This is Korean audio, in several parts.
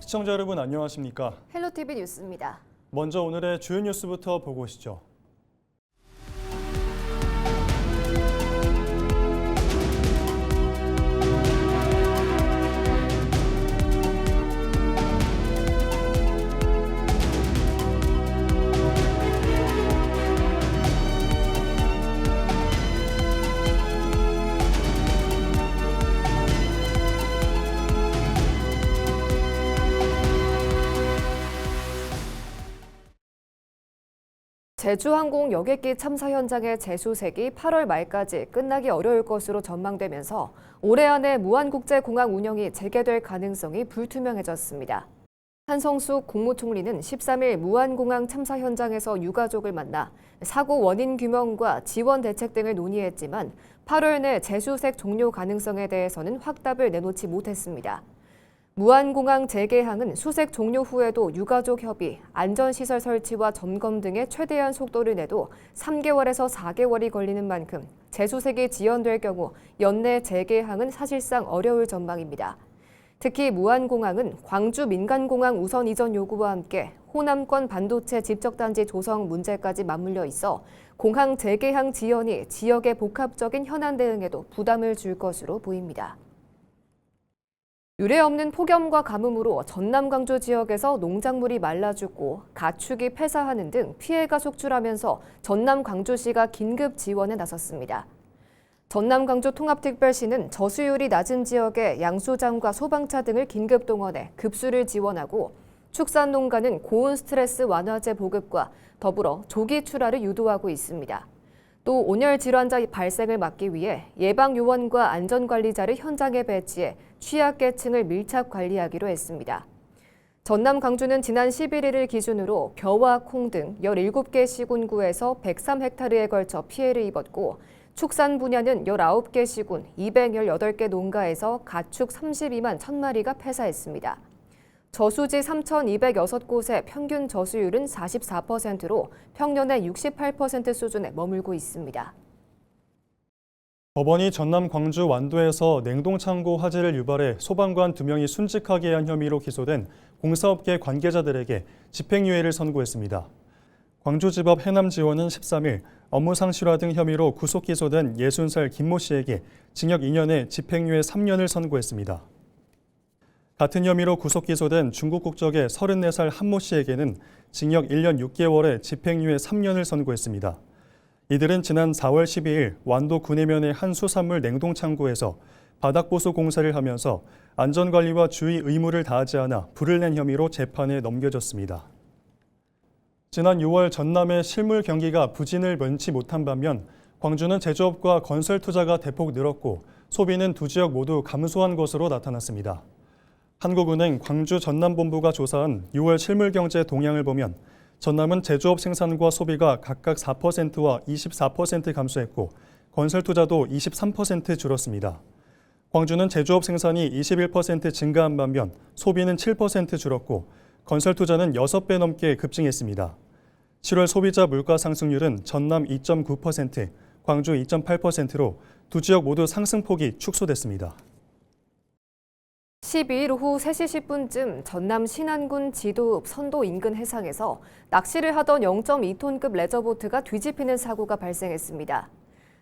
시청자 여러분 안녕하십니까? 헬로티비 뉴스입니다. 먼저 오늘의 주요 뉴스부터 보고 오시죠. 제주항공 여객기 참사 현장의 재수색이 8월 말까지 끝나기 어려울 것으로 전망되면서 올해 안에 무안국제공항 운영이 재개될 가능성이 불투명해졌습니다. 한성숙 국무총리는 13일 무안공항 참사 현장에서 유가족을 만나 사고 원인 규명과 지원 대책 등을 논의했지만 8월 내 재수색 종료 가능성에 대해서는 확답을 내놓지 못했습니다. 무안공항 재개항은 수색 종료 후에도 유가족 협의, 안전시설 설치와 점검 등의 최대한 속도를 내도 3개월에서 4개월이 걸리는 만큼 재수색이 지연될 경우 연내 재개항은 사실상 어려울 전망입니다. 특히 무안공항은 광주 민간공항 우선 이전 요구와 함께 호남권 반도체 집적단지 조성 문제까지 맞물려 있어 공항 재개항 지연이 지역의 복합적인 현안 대응에도 부담을 줄 것으로 보입니다. 유례 없는 폭염과 가뭄으로 전남 광주 지역에서 농작물이 말라 죽고 가축이 폐사하는 등 피해가 속출하면서 전남 광주시가 긴급 지원에 나섰습니다. 전남 광주 통합특별시는 저수율이 낮은 지역에 양수장과 소방차 등을 긴급 동원해 급수를 지원하고 축산농가는 고온 스트레스 완화제 보급과 더불어 조기 출하를 유도하고 있습니다. 또 온열 질환자 발생을 막기 위해 예방요원과 안전관리자를 현장에 배치해 취약계층을 밀착 관리하기로 했습니다. 전남 광주는 지난 11일을 기준으로 벼와 콩 등 17개 시군구에서 103헥타르에 걸쳐 피해를 입었고 축산 분야는 19개 시군 218개 농가에서 가축 32만 1,000마리가 폐사했습니다. 저수지 3,206곳의 평균 저수율은 44%로 평년의 68% 수준에 머물고 있습니다. 법원이 전남 광주 완도에서 냉동창고 화재를 유발해 소방관 2명이 순직하게 한 혐의로 기소된 공사업계 관계자들에게 집행유예를 선고했습니다. 광주지법 해남지원은 13일 업무 상실화 등 혐의로 구속 기소된 60살 김모 씨에게 징역 2년에 집행유예 3년을 선고했습니다. 같은 혐의로 구속 기소된 중국 국적의 34살 한모 씨에게는 징역 1년 6개월에 집행유예 3년을 선고했습니다. 이들은 지난 4월 12일 완도 구내면의 한 수산물 냉동창고에서 바닥보수 공사를 하면서 안전관리와 주의 의무를 다하지 않아 불을 낸 혐의로 재판에 넘겨졌습니다. 지난 6월 전남의 실물 경기가 부진을 면치 못한 반면 광주는 제조업과 건설 투자가 대폭 늘었고 소비는 두 지역 모두 감소한 것으로 나타났습니다. 한국은행 광주 전남본부가 조사한 6월 실물경제 동향을 보면 전남은 제조업 생산과 소비가 각각 4%와 24% 감소했고 건설 투자도 23% 줄었습니다. 광주는 제조업 생산이 21% 증가한 반면 소비는 7% 줄었고 건설 투자는 6배 넘게 급증했습니다. 7월 소비자 물가 상승률은 전남 2.9%, 광주 2.8%로 두 지역 모두 상승폭이 축소됐습니다. 12일 오후 3시 10분쯤 전남 신안군 지도읍 선도 인근 해상에서 낚시를 하던 0.2톤급 레저보트가 뒤집히는 사고가 발생했습니다.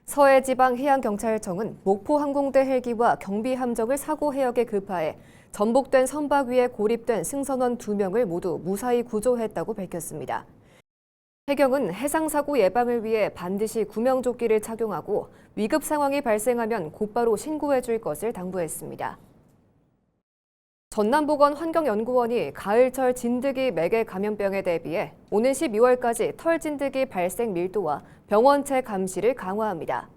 서해지방해양경찰청은 목포항공대 헬기와 경비함정을 사고 해역에 급파해 전복된 선박 위에 고립된 승선원 2명을 모두 무사히 구조했다고 밝혔습니다. 해경은 해상사고 예방을 위해 반드시 구명조끼를 착용하고 위급 상황이 발생하면 곧바로 신고해 줄 것을 당부했습니다. 전남보건환경연구원이 가을철 진드기 매개 감염병에 대비해 오는 12월까지 털 진드기 발생 밀도와 병원체 감시를 강화합니다.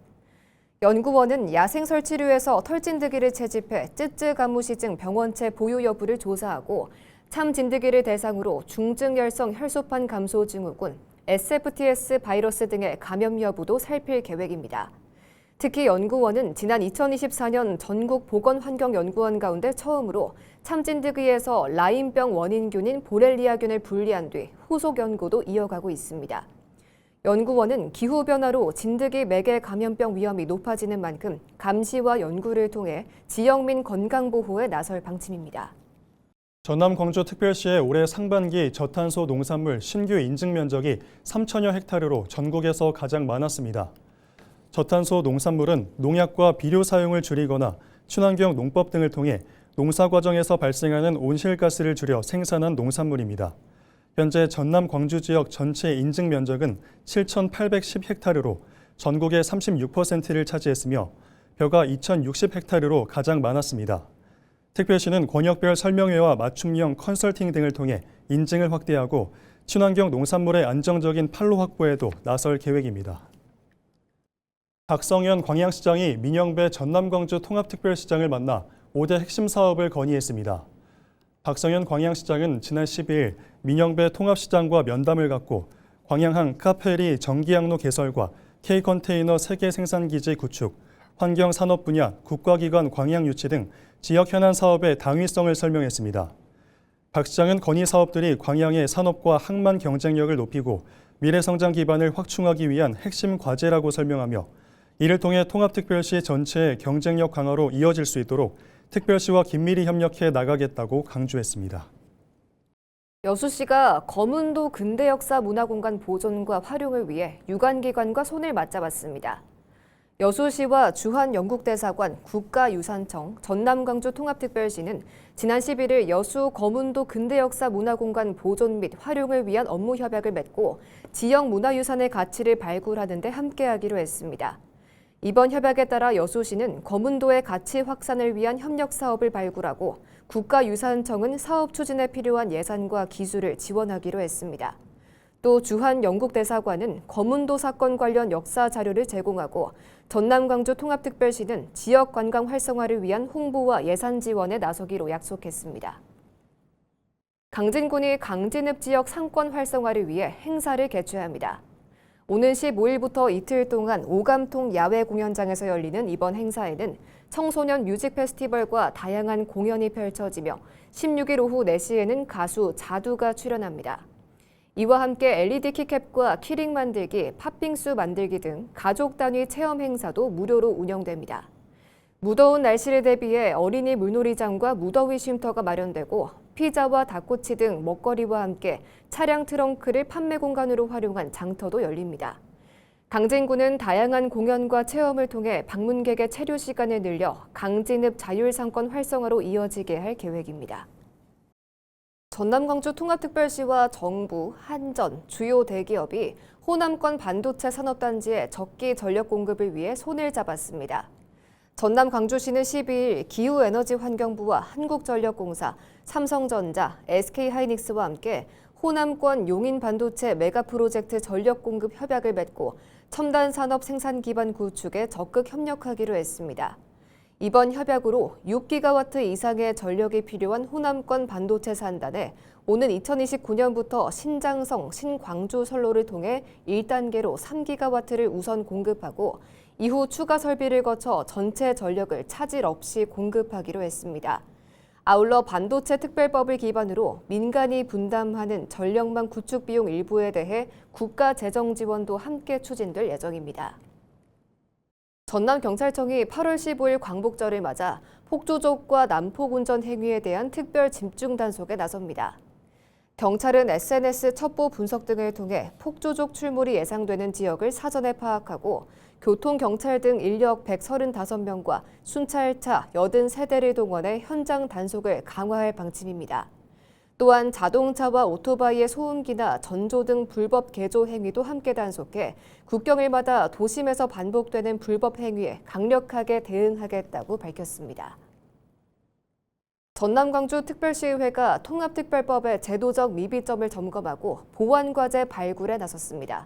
연구원은 야생 설치류에서 털 진드기를 채집해 쯔쯔 가무시증 병원체 보유 여부를 조사하고 참 진드기를 대상으로 중증열성 혈소판 감소 증후군, SFTS 바이러스 등의 감염 여부도 살필 계획입니다. 특히 연구원은 지난 2024년 전국 보건환경연구원 가운데 처음으로 참진드기에서 라임병 원인균인 보렐리아균을 분리한 뒤 후속 연구도 이어가고 있습니다. 연구원은 기후변화로 진드기 매개 감염병 위험이 높아지는 만큼 감시와 연구를 통해 지역민 건강보호에 나설 방침입니다. 전남 광주특별시의 올해 상반기 저탄소 농산물 신규 인증 면적이 3천여 헥타르로 전국에서 가장 많았습니다. 저탄소 농산물은 농약과 비료 사용을 줄이거나 친환경 농법 등을 통해 농사 과정에서 발생하는 온실가스를 줄여 생산한 농산물입니다. 현재 전남 광주 지역 전체 인증 면적은 7,810헥타르로 전국의 36%를 차지했으며 벼가 2,060헥타르로 가장 많았습니다. 특별시는 권역별 설명회와 맞춤형 컨설팅 등을 통해 인증을 확대하고 친환경 농산물의 안정적인 판로 확보에도 나설 계획입니다. 박성현 광양시장이 민영배 전남광주 통합특별시장을 만나 5대 핵심 사업을 건의했습니다. 박성현 광양시장은 지난 12일 민영배 통합시장과 면담을 갖고 광양항 카페리 전기항로 개설과 K컨테이너 세계 생산기지 구축, 환경산업 분야 국가기관 광양 유치 등 지역 현안 사업의 당위성을 설명했습니다. 박 시장은 건의 사업들이 광양의 산업과 항만 경쟁력을 높이고 미래 성장 기반을 확충하기 위한 핵심 과제라고 설명하며 이를 통해 통합특별시 전체의 경쟁력 강화로 이어질 수 있도록 특별시와 긴밀히 협력해 나가겠다고 강조했습니다. 여수시가 거문도 근대역사 문화공간 보존과 활용을 위해 유관기관과 손을 맞잡았습니다. 여수시와 주한영국대사관, 국가유산청, 전남광주 통합특별시는 지난 11일 여수 거문도 근대역사 문화공간 보존 및 활용을 위한 업무 협약을 맺고 지역 문화유산의 가치를 발굴하는 데 함께하기로 했습니다. 이번 협약에 따라 여수시는 거문도의 가치 확산을 위한 협력 사업을 발굴하고 국가유산청은 사업 추진에 필요한 예산과 기술을 지원하기로 했습니다. 또 주한영국대사관은 거문도 사건 관련 역사 자료를 제공하고 전남광주 통합특별시는 지역 관광 활성화를 위한 홍보와 예산 지원에 나서기로 약속했습니다. 강진군이 강진읍 지역 상권 활성화를 위해 행사를 개최합니다. 오는 15일부터 이틀 동안 오감통 야외 공연장에서 열리는 이번 행사에는 청소년 뮤직 페스티벌과 다양한 공연이 펼쳐지며 16일 오후 4시에는 가수 자두가 출연합니다. 이와 함께 LED 키캡과 키링 만들기, 팥빙수 만들기 등 가족 단위 체험 행사도 무료로 운영됩니다. 무더운 날씨를 대비해 어린이 물놀이장과 무더위 쉼터가 마련되고 피자와 닭꼬치 등 먹거리와 함께 차량 트렁크를 판매 공간으로 활용한 장터도 열립니다. 강진구는 다양한 공연과 체험을 통해 방문객의 체류 시간을 늘려 강진읍 자율상권 활성화로 이어지게 할 계획입니다. 전남광주 통합특별시와 정부, 한전, 주요 대기업이 호남권 반도체 산업단지의 적기 전력 공급을 위해 손을 잡았습니다. 전남 광주시는 12일 기후에너지환경부와 한국전력공사, 삼성전자, SK하이닉스와 함께 호남권 용인 반도체 메가 프로젝트 전력 공급 협약을 맺고 첨단 산업 생산 기반 구축에 적극 협력하기로 했습니다. 이번 협약으로 6기가와트 이상의 전력이 필요한 호남권 반도체 산단에 오는 2029년부터 신장성, 신광주 선로를 통해 1단계로 3기가와트를 우선 공급하고 이후 추가 설비를 거쳐 전체 전력을 차질 없이 공급하기로 했습니다. 아울러 반도체 특별법을 기반으로 민간이 분담하는 전력망 구축 비용 일부에 대해 국가 재정 지원도 함께 추진될 예정입니다. 전남경찰청이 8월 15일 광복절을 맞아 폭주족과 난폭 운전 행위에 대한 특별 집중 단속에 나섭니다. 경찰은 SNS 첩보 분석 등을 통해 폭주족 출몰이 예상되는 지역을 사전에 파악하고 교통경찰 등 인력 135명과 순찰차 83대를 동원해 현장 단속을 강화할 방침입니다. 또한 자동차와 오토바이의 소음기나 전조 등 불법 개조 행위도 함께 단속해 국경일마다 도심에서 반복되는 불법 행위에 강력하게 대응하겠다고 밝혔습니다. 전남광주특별시의회가 통합특별법의 제도적 미비점을 점검하고 보완과제 발굴에 나섰습니다.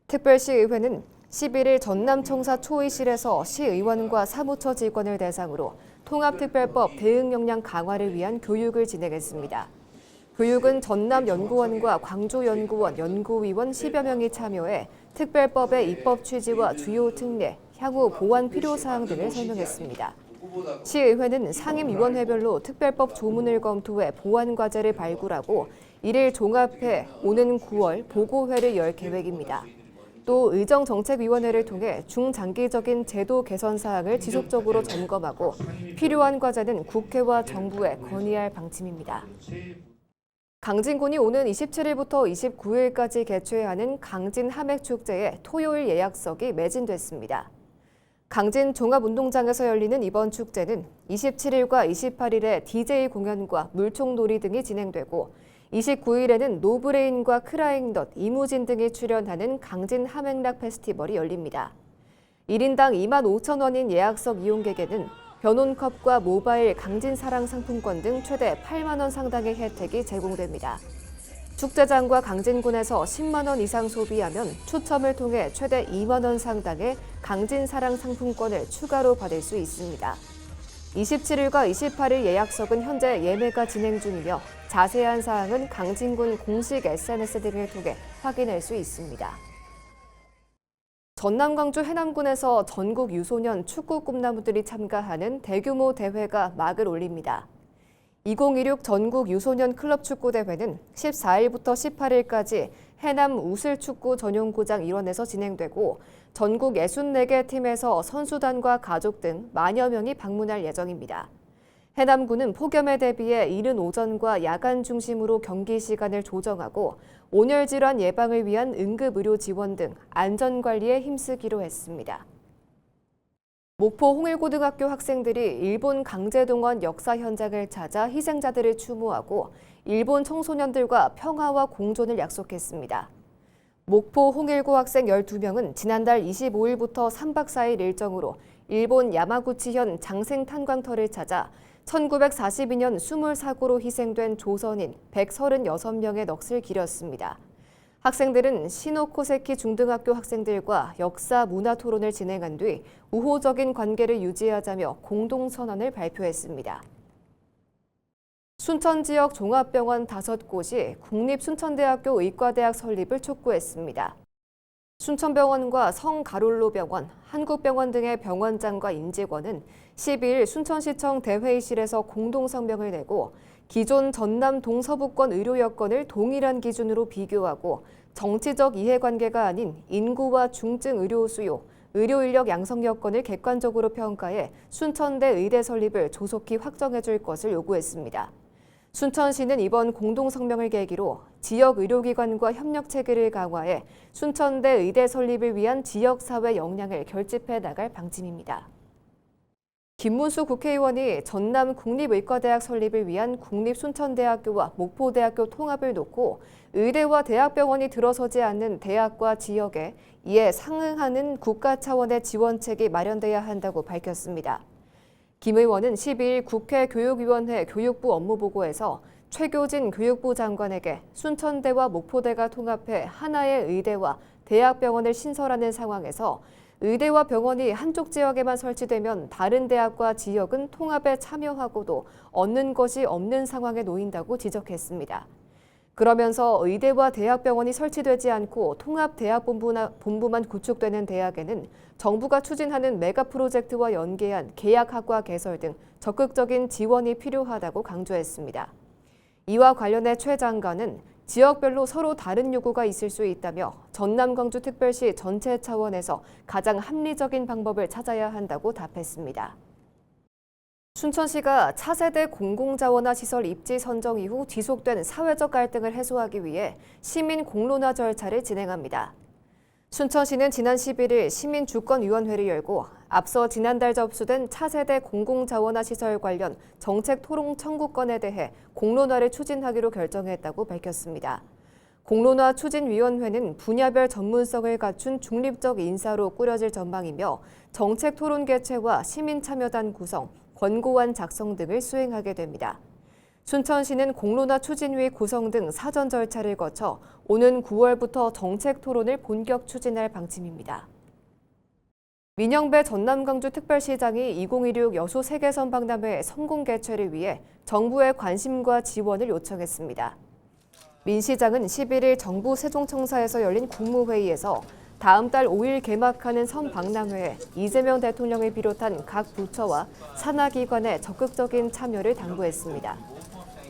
특별시의회는 11일 전남청사 초의실에서 시의원과 사무처 직원을 대상으로 통합특별법 대응 역량 강화를 위한 교육을 진행했습니다. 교육은 전남연구원과 광주연구원 연구위원 10여 명이 참여해 특별법의 입법 취지와 주요 특례, 향후 보완 필요사항 등을 설명했습니다. 시의회는 상임위원회별로 특별법 조문을 검토해 보완 과제를 발굴하고 이를 종합해 오는 9월 보고회를 열 계획입니다. 또 의정정책위원회를 통해 중장기적인 제도 개선 사항을 지속적으로 점검하고 필요한 과제는 국회와 정부에 건의할 방침입니다. 강진군이 오는 27일부터 29일까지 개최하는 강진 함액축제에 토요일 예약석이 매진됐습니다. 강진 종합운동장에서 열리는 이번 축제는 27일과 28일에 DJ 공연과 물총놀이 등이 진행되고 29일에는 노브레인과 크라잉넛, 이무진 등이 출연하는 강진 함액락 페스티벌이 열립니다. 1인당 25,000원인 예약석 이용객에는 변온컵과 모바일 강진 사랑 상품권 등 최대 8만 원 상당의 혜택이 제공됩니다. 축제장과 강진군에서 10만 원 이상 소비하면 추첨을 통해 최대 2만 원 상당의 강진 사랑 상품권을 추가로 받을 수 있습니다. 27일과 28일 예약석은 현재 예매가 진행 중이며 자세한 사항은 강진군 공식 SNS 등을 통해 확인할 수 있습니다. 전남 광주 해남군에서 전국 유소년 축구 꿈나무들이 참가하는 대규모 대회가 막을 올립니다. 2016 전국 유소년 클럽 축구 대회는 14일부터 18일까지 해남 우슬축구 전용구장 일원에서 진행되고 전국 64개 팀에서 선수단과 가족 등 만여 명이 방문할 예정입니다. 해남군은 폭염에 대비해 이른 오전과 야간 중심으로 경기 시간을 조정하고 온열 질환 예방을 위한 응급의료 지원 등 안전관리에 힘쓰기로 했습니다. 목포 홍일고등학교 학생들이 일본 강제동원 역사 현장을 찾아 희생자들을 추모하고 일본 청소년들과 평화와 공존을 약속했습니다. 목포 홍일고 학생 12명은 지난달 25일부터 3박 4일 일정으로 일본 야마구치현 장생 탄광터를 찾아 1942년 수물 사고로 희생된 조선인 136명의 넋을 기렸습니다. 학생들은 시노코세키 중등학교 학생들과 역사 문화 토론을 진행한 뒤 우호적인 관계를 유지하자며 공동선언을 발표했습니다. 순천 지역 종합병원 5곳이 국립순천대학교 의과대학 설립을 촉구했습니다. 순천병원과 성가롤로병원, 한국병원 등의 병원장과 임직원은 12일 순천시청 대회의실에서 공동성명을 내고 기존 전남 동서부권 의료 여건을 동일한 기준으로 비교하고 정치적 이해관계가 아닌 인구와 중증 의료 수요, 의료 인력 양성 여건을 객관적으로 평가해 순천대 의대 설립을 조속히 확정해 줄 것을 요구했습니다. 순천시는 이번 공동성명을 계기로 지역 의료기관과 협력 체계를 강화해 순천대 의대 설립을 위한 지역사회 역량을 결집해 나갈 방침입니다. 김문수 국회의원이 전남 국립의과대학 설립을 위한 국립순천대학교와 목포대학교 통합을 놓고 의대와 대학병원이 들어서지 않는 대학과 지역에 이에 상응하는 국가 차원의 지원책이 마련돼야 한다고 밝혔습니다. 김 의원은 12일 국회 교육위원회 교육부 업무보고에서 최교진 교육부 장관에게 순천대와 목포대가 통합해 하나의 의대와 대학병원을 신설하는 상황에서 의대와 병원이 한쪽 지역에만 설치되면 다른 대학과 지역은 통합에 참여하고도 얻는 것이 없는 상황에 놓인다고 지적했습니다. 그러면서 의대와 대학병원이 설치되지 않고 통합대학본부만 구축되는 대학에는 정부가 추진하는 메가 프로젝트와 연계한 계약학과 개설 등 적극적인 지원이 필요하다고 강조했습니다. 이와 관련해 최 장관은 지역별로 서로 다른 요구가 있을 수 있다며 전남 광주특별시 전체 차원에서 가장 합리적인 방법을 찾아야 한다고 답했습니다. 순천시가 차세대 공공자원화 시설 입지 선정 이후 지속된 사회적 갈등을 해소하기 위해 시민 공론화 절차를 진행합니다. 순천시는 지난 11일 시민주권위원회를 열고 앞서 지난달 접수된 차세대 공공자원화 시설 관련 정책 토론 청구건에 대해 공론화를 추진하기로 결정했다고 밝혔습니다. 공론화 추진위원회는 분야별 전문성을 갖춘 중립적 인사로 꾸려질 전망이며 정책 토론 개최와 시민참여단 구성, 권고안 작성 등을 수행하게 됩니다. 순천시는 공론화 추진위 구성 등 사전 절차를 거쳐 오는 9월부터 정책 토론을 본격 추진할 방침입니다. 민영배 전남광주특별시장이 2016 여수 세계선 박람회 성공 개최를 위해 정부의 관심과 지원을 요청했습니다. 민 시장은 11일 정부 세종청사에서 열린 국무회의에서 다음 달 5일 개막하는 선박람회에 이재명 대통령을 비롯한 각 부처와 산하기관의 적극적인 참여를 당부했습니다.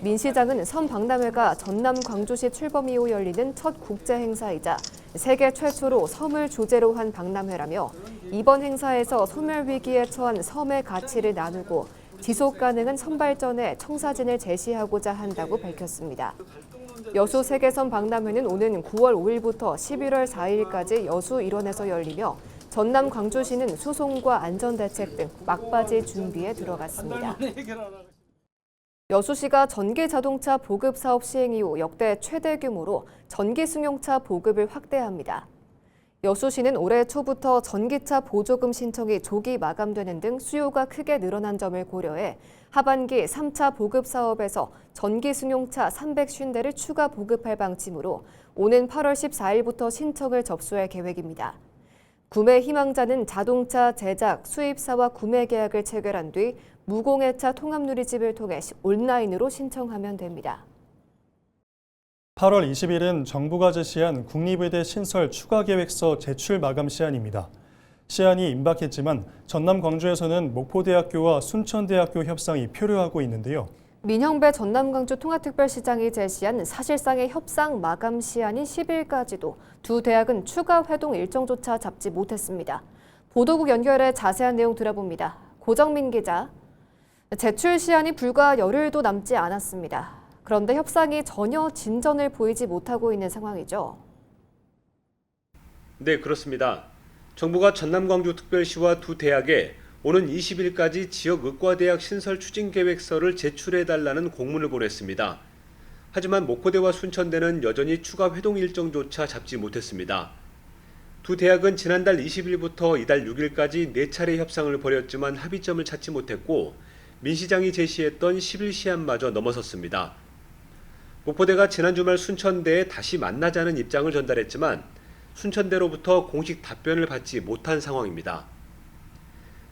민 시장은 선박람회가 전남 광주시 출범 이후 열리는 첫 국제 행사이자 세계 최초로 섬을 주제로 한 박람회라며 이번 행사에서 소멸 위기에 처한 섬의 가치를 나누고 지속 가능한 섬 발전의 청사진을 제시하고자 한다고 밝혔습니다. 여수 세계섬 박람회는 오는 9월 5일부터 11월 4일까지 여수 일원에서 열리며 전남 광주시는 수송과 안전대책 등 막바지 준비에 들어갔습니다. 여수시가 전기자동차 보급 사업 시행 이후 역대 최대 규모로 전기승용차 보급을 확대합니다. 여수시는 올해 초부터 전기차 보조금 신청이 조기 마감되는 등 수요가 크게 늘어난 점을 고려해 하반기 3차 보급 사업에서 전기승용차 350대를 추가 보급할 방침으로 오는 8월 14일부터 신청을 접수할 계획입니다. 구매 희망자는 자동차 제작, 수입사와 구매 계약을 체결한 뒤 무공해차 통합누리집을 통해 온라인으로 신청하면 됩니다. 8월 20일은 정부가 제시한 국립의대 신설 추가 계획서 제출 마감 시한입니다. 시한이 임박했지만 전남 광주에서는 목포대학교와 순천대학교 협상이 표류하고 있는데요. 민형배 전남광주 통합특별시장이 제시한 사실상의 협상 마감 시한인 10일까지도 두 대학은 추가 회동 일정조차 잡지 못했습니다. 보도국 연결해 자세한 내용 들어봅니다. 고정민 기자. 제출 시한이 불과 열흘도 남지 않았습니다. 그런데 협상이 전혀 진전을 보이지 못하고 있는 상황이죠. 네, 그렇습니다. 정부가 전남광주특별시와 두 대학에 오는 20일까지 지역 의과대학 신설 추진계획서를 제출해달라는 공문을 보냈습니다. 하지만 목포대와 순천대는 여전히 추가 회동 일정조차 잡지 못했습니다. 두 대학은 지난달 20일부터 이달 6일까지 4차례 협상을 벌였지만 합의점을 찾지 못했고 민 시장이 제시했던 10일 시한마저 넘어섰습니다. 목포대가 지난 주말 순천대에 다시 만나자는 입장을 전달했지만 순천대로부터 공식 답변을 받지 못한 상황입니다.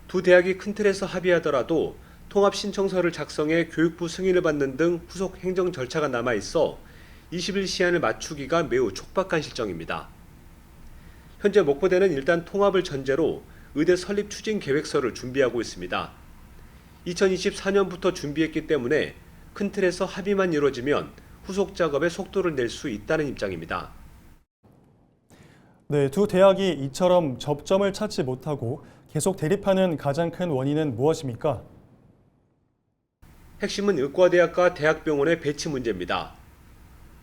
두 대학이 큰 틀에서 합의하더라도 통합 신청서를 작성해 교육부 승인을 받는 등 후속 행정 절차가 남아있어 20일 시한을 맞추기가 매우 촉박한 실정입니다. 현재 목포대는 일단 통합을 전제로 의대 설립 추진 계획서를 준비하고 있습니다. 2024년부터 준비했기 때문에 큰 틀에서 합의만 이루어지면 후속 작업에 속도를 낼 수 있다는 입장입니다. 네, 두 대학이 이처럼 접점을 찾지 못하고 계속 대립하는 가장 큰 원인은 무엇입니까? 핵심은 의과대학과 대학병원의 배치 문제입니다.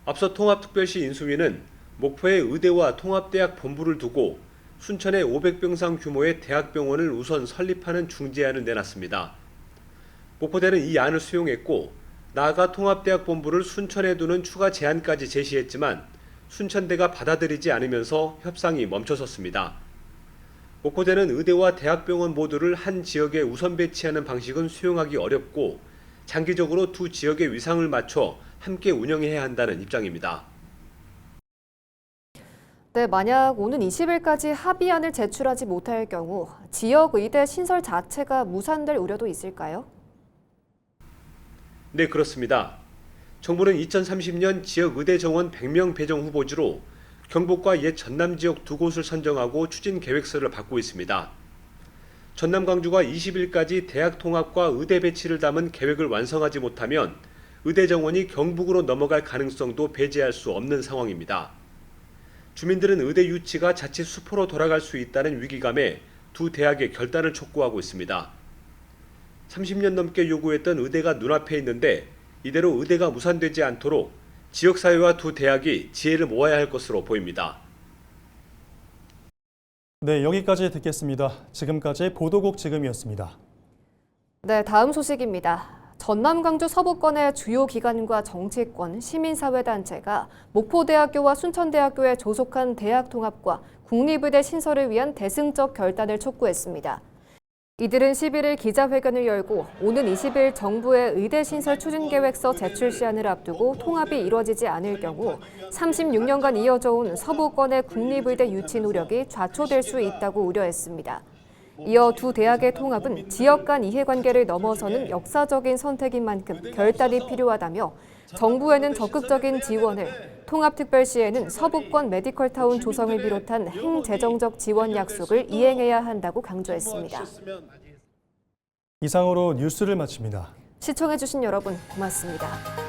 앞서 통합특별시 인수위는 목포의 의대와 통합대학 본부를 두고 순천에 500병상 규모의 대학병원을 우선 설립하는 중재안을 내놨습니다. 목포대는 이 안을 수용했고 나아가 통합대학 본부를 순천에 두는 추가 제안까지 제시했지만 순천대가 받아들이지 않으면서 협상이 멈춰섰습니다. 목포대는 의대와 대학병원 모두를 한 지역에 우선 배치하는 방식은 수용하기 어렵고 장기적으로 두 지역의 위상을 맞춰 함께 운영해야 한다는 입장입니다. 네, 만약 오는 20일까지 합의안을 제출하지 못할 경우 지역 의대 신설 자체가 무산될 우려도 있을까요? 네, 그렇습니다. 정부는 2030년 지역 의대 정원 100명 배정 후보지로 경북과 옛 전남 지역 두 곳을 선정하고 추진 계획서를 받고 있습니다. 전남 광주가 20일까지 대학 통합과 의대 배치를 담은 계획을 완성하지 못하면 의대 정원이 경북으로 넘어갈 가능성도 배제할 수 없는 상황입니다. 주민들은 의대 유치가 자칫 수포로 돌아갈 수 있다는 위기감에 두 대학의 결단을 촉구하고 있습니다. 30년 넘게 요구했던 의대가 눈앞에 있는데 이대로 의대가 무산되지 않도록 지역사회와 두 대학이 지혜를 모아야 할 것으로 보입니다. 네, 여기까지 듣겠습니다. 지금까지 보도국 지금이었습니다. 네, 다음 소식입니다. 전남 광주 서부권의 주요 기관과 정치권, 시민사회단체가 목포대학교와 순천대학교에 조속한 대학 통합과 국립의대 신설을 위한 대승적 결단을 촉구했습니다. 이들은 11일 기자회견을 열고 오는 20일 정부의 의대 신설 추진계획서 제출 시한을 앞두고 통합이 이뤄지지 않을 경우 36년간 이어져 온 서부권의 국립의대 유치 노력이 좌초될 수 있다고 우려했습니다. 이어 두 대학의 통합은 지역 간 이해관계를 넘어서는 역사적인 선택인 만큼 결단이 필요하다며 정부에는 적극적인 지원을, 통합특별시에는 서부권 메디컬타운 조성을 비롯한 행재정적 지원 약속을 이행해야 한다고 강조했습니다. 이상으로 뉴스를 마칩니다. 시청해주신 여러분 고맙습니다.